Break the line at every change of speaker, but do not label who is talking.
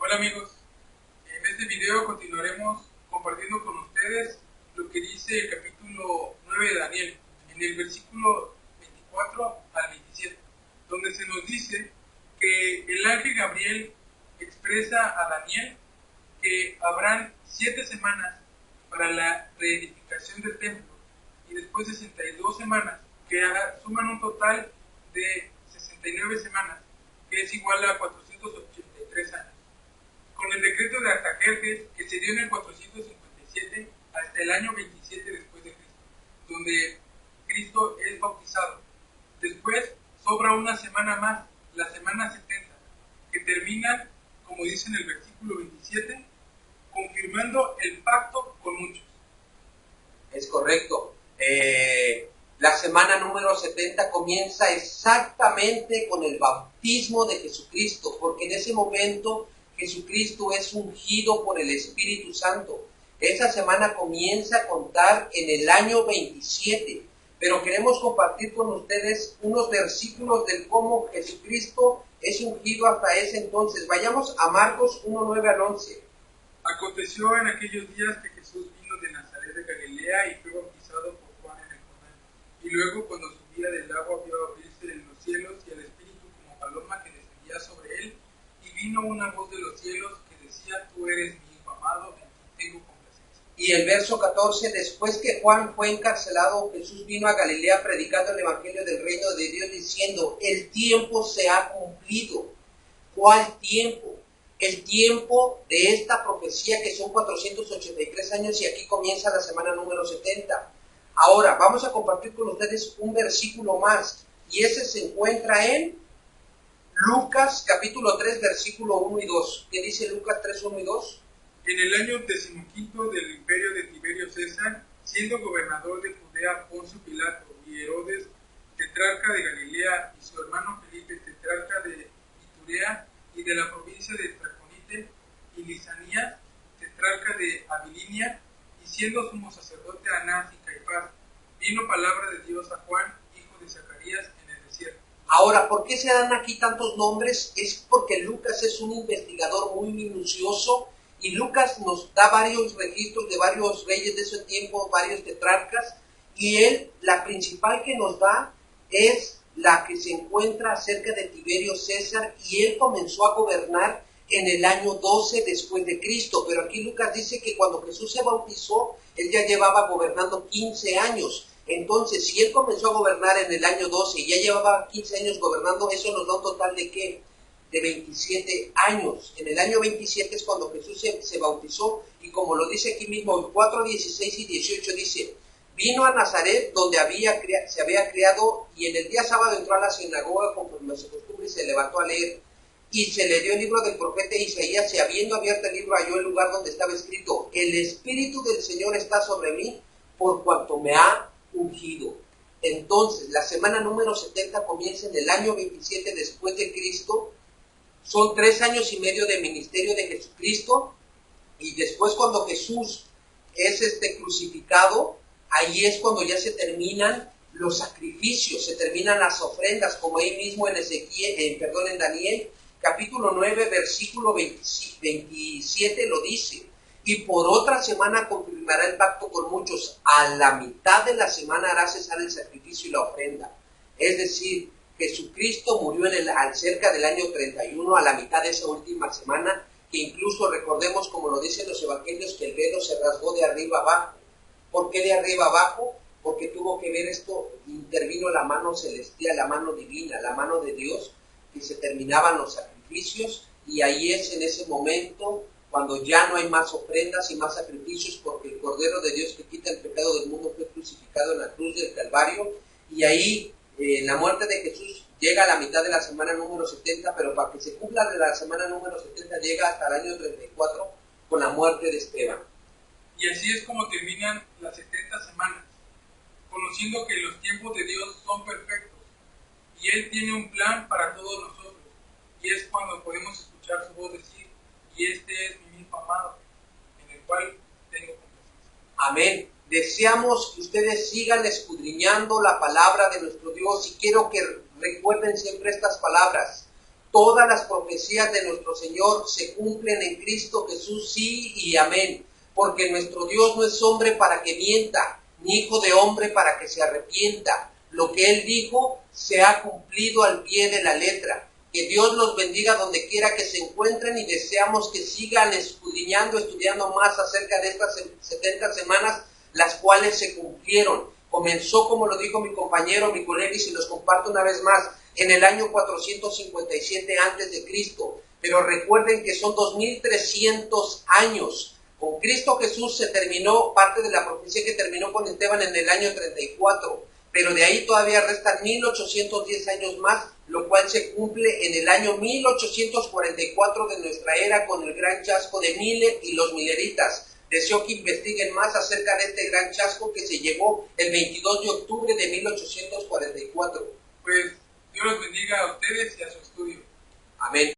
Hola amigos, en este video continuaremos compartiendo con ustedes lo que dice el capítulo 9 de Daniel, en el versículo 24 al 27, donde se nos dice que el ángel Gabriel expresa a Daniel que habrán 7 semanas para la reedificación del templo y después 62 semanas, que suman un total de 69 semanas, que es igual a 483 años. Con el decreto de Artajerjes, que se dio en el 457 hasta el año 27 después de Cristo, donde Cristo es bautizado. Después sobra una semana más, la semana 70, que termina, como dice en el versículo 27, confirmando el pacto con muchos.
Es correcto. La semana número 70 comienza exactamente con el bautismo de Jesucristo, porque en ese momento Jesucristo es ungido por el Espíritu Santo. Esa semana comienza a contar en el año 27, pero queremos compartir con ustedes unos versículos de cómo Jesucristo es ungido hasta ese entonces. Vayamos a Marcos 1, 9 al 11.
Aconteció en aquellos días que Jesús vino de Nazaret de Galilea y fue bautizado por Juan en el Jordán. Y luego, cuando subía del agua, vio abrirse en los cielos y al Espíritu como paloma que descendía sobre él. Y vino una voz de los cielos que decía: Tú eres mi Hijo amado, en ti tengo complacencia.
Y el verso 14, después que Juan fue encarcelado, Jesús vino a Galilea predicando el evangelio del reino de Dios, diciendo: el tiempo se ha cumplido. ¿Cuál tiempo? El tiempo de esta profecía, que son 483 años, y aquí comienza la semana número 70. Ahora, vamos a compartir con ustedes un versículo más, y ese se encuentra en Lucas capítulo 3, versículo 1 y 2. ¿Qué dice Lucas 3, 1 y 2?
En el año 15 del imperio de Tiberio César, siendo gobernador de Judea Poncio Pilato y Herodes, tetrarca de Galilea, y su hermano Felipe, tetrarca de Iturea y de la provincia de Traconite, y Lisanía, tetrarca de Abilinia, y siendo sumo sacerdote Anás y Caifás, vino palabra de Dios a Juan, hijo de Zacarías, en el desierto.
Ahora, ¿por qué se dan aquí tantos nombres? Es porque Lucas es un investigador muy minucioso, y Lucas nos da varios registros de varios reyes de ese tiempo, varios tetrarcas, y él, la principal que nos da es la que se encuentra acerca de Tiberio César, y él comenzó a gobernar en el año 12 después de Cristo. Pero aquí Lucas dice que cuando Jesús se bautizó, él ya llevaba gobernando 15 años. Entonces, si él comenzó a gobernar en el año 12 y ya llevaba 15 años gobernando, eso nos da un total de ¿qué? De 27 años. En el año 27 es cuando Jesús se bautizó, y como lo dice aquí mismo, en 4, 16 y 18 dice: vino a Nazaret, donde se había criado, y en el día sábado entró a la sinagoga conforme a su costumbre y se levantó a leer. Y se le dio el libro del profeta Isaías, y habiendo abierto el libro halló el lugar donde estaba escrito: el Espíritu del Señor está sobre mí, por cuanto me ha ungido. Entonces, la semana número 70 comienza en el año 27 después de Cristo. Son 3 años y medio de ministerio de Jesucristo, y después, cuando Jesús es crucificado, ahí es cuando ya se terminan los sacrificios, se terminan las ofrendas, como ahí mismo en Daniel, capítulo 9, versículo 27 lo dice: y por otra semana confirmará el pacto con muchos, a la mitad de la semana hará cesar el sacrificio y la ofrenda. Es decir, Jesucristo murió cerca del año 31, a la mitad de esa última semana, que incluso recordemos, como lo dicen los evangelios, que el velo se rasgó de arriba abajo. ¿Por qué de arriba abajo? Porque tuvo que ver esto, intervino la mano celestial, la mano divina, la mano de Dios, que se terminaban los sacrificios, y ahí es en ese momento cuando ya no hay más ofrendas y más sacrificios, porque el Cordero de Dios que quita el pecado del mundo fue crucificado en la cruz del Calvario, y ahí la muerte de Jesús llega a la mitad de la semana número 70, pero para que se cumpla de la semana número 70 llega hasta el año 34 con la muerte de Esteban.
Y así es como terminan las 70 semanas, conociendo que los tiempos de Dios son perfectos, y Él tiene un plan para todos nosotros, y es cuando podemos escuchar su voz decir: y este es mi Hijo amado, en el cual tengo complacencia.
Amén. Deseamos que ustedes sigan escudriñando la palabra de nuestro Dios, y quiero que recuerden siempre estas palabras: todas las profecías de nuestro Señor se cumplen en Cristo Jesús, sí y amén. Porque nuestro Dios no es hombre para que mienta, ni hijo de hombre para que se arrepienta. Lo que Él dijo se ha cumplido al pie de la letra. Que Dios los bendiga donde quiera que se encuentren y deseamos que sigan escudriñando, estudiando más acerca de estas 70 semanas, las cuales se cumplieron. Comenzó, como lo dijo mi compañero, mi colega, y se los comparto una vez más, en el año 457 a.C. Pero recuerden que son 2300 años. Con Cristo Jesús se terminó parte de la profecía que terminó con Esteban en el año 34. Pero de ahí todavía restan 1810 años más, lo cual se cumple en el año 1844 de nuestra era con el gran chasco de Miller y los mileritas. Deseo que investiguen más acerca de este gran chasco que se llevó el 22 de octubre de 1844.
Pues Dios los bendiga a ustedes y a su estudio.
Amén.